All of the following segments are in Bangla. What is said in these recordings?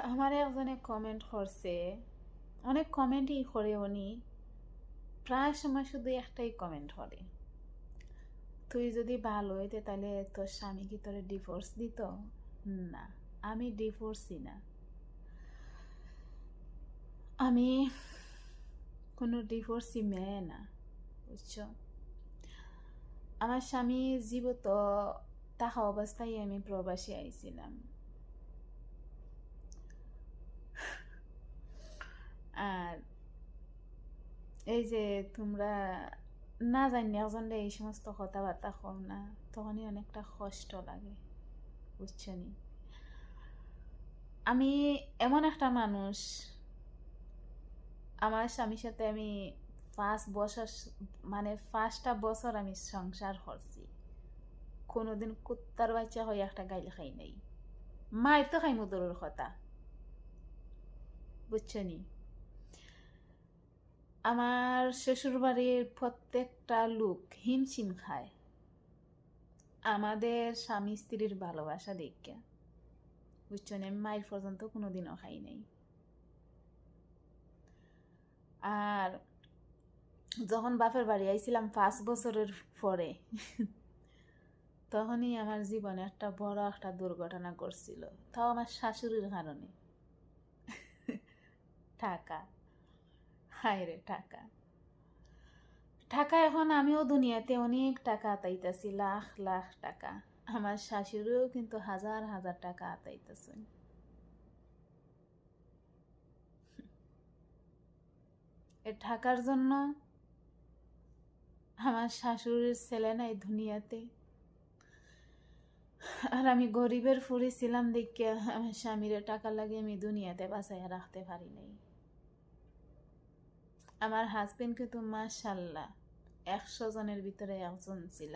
আমার একজনে কমেন্ট করছে, অনেক কমেন্টই করে উনি, প্রায় সময় শুধু একটাই কমেন্ট করে, তুই যদি ভালো হইতে তাহলে তোর স্বামী কি তোরে ডিভোর্স দিত? না, আমি ডিভোর্সই না, আমি কোনো ডিভোর্সই মেয়ে না, বুঝছো? আমার স্বামী জীবিত থাকা অবস্থায় আমি প্রবাসী আইছিলাম। আর এই যে তোমরা না জানি একজনরা এই সমস্ত কথাবার্তা কম না, তখনই অনেকটা কষ্ট লাগে, বুঝছো নি? আমি এমন একটা মানুষ, আমার স্বামীর সাথে আমি 5 বছর, মানে 5টা বছর আমি সংসার করছি, কোনোদিন কুত্তার বাচ্চা হয়ে একটা গাইল খাই নাই, মায়ের তো খাইমু দূরের কথা, বুঝছো নি? আমার শ্বশুর বাড়ির প্রত্যেকটা লোক হিমশিম খায় আমাদের স্বামী স্ত্রীর ভালোবাসা দেখে, বুঝছো নি? আমি মায়ের পর্যন্ত কোনোদিনও খাই নাই। আর যখন বাপের বাড়ি আইছিলাম 5 বছরের পরে, তখনই আমার জীবনে একটা বড় একটা দুর্ঘটনা ঘটছিল, তাও আমার শাশুড়ির কারণে। টাকা, হায় রে টাকা, টাকা এখন আমিও দুনিয়াতে অনেক টাকা আতাইতেছি, লাখ লাখ টাকা। আমার শাশুড়িও কিন্তু হাজার হাজার টাকা আতাইতেছেন। এ টাকার জন্য আমার শাশুড়ির ছেলে নাই দুনিয়াতে, আর আমি গরিবের ফুরি ছিলাম দেখে আমার স্বামীর টাকা লাগে আমি দুনিয়াতে বাঁচাইয়া রাখতে পারি নাই। আমার হাজবেন্ড কিন্তু মাশাল্লাহ 100 জনের ভিতরে একজন ছিল,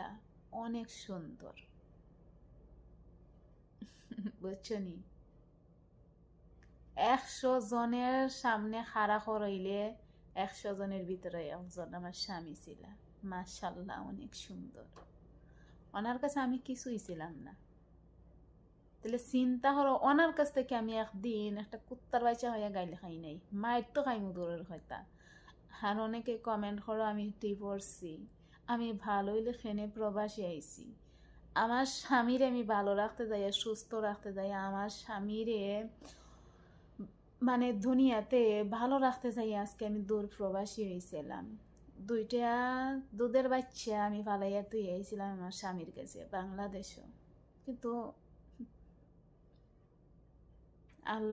অনেক সুন্দর, বুঝছো নি? 100 জনের সামনে খাড়া করাইলে 100 জনের ভিতরে একজন আমার স্বামী ছিল, মাশাল্লাহ অনেক সুন্দর। ওনার কাছে আমি কিছুই ছিলাম না, তাহলে চিন্তা করো, ওনার কাছ থেকে আমি একদিন একটা কুত্তার বাচ্চা হইয়া গাইলে খাই নাই, মায়ের তো খাইমু দূরের হইতা। আর অনেকে কমেন্ট করো আমি ডিভোর্সি, আমি ভালো হইলে খেনে প্রবাসী আইছি, আমার স্বামীরে আমি ভালো রাখতে যাই, সুস্থ রাখতে যাই, আমার স্বামীরে মানে দুনিয়াতে ভালো রাখতে চাই, আজকে আমি দূর প্রবাসী হয়েছিলাম। 2টা দুধের বাচ্চা আমি ফালাইয়া তুই আইছিলাম আমার স্বামীর কাছে বাংলাদেশও, কিন্তু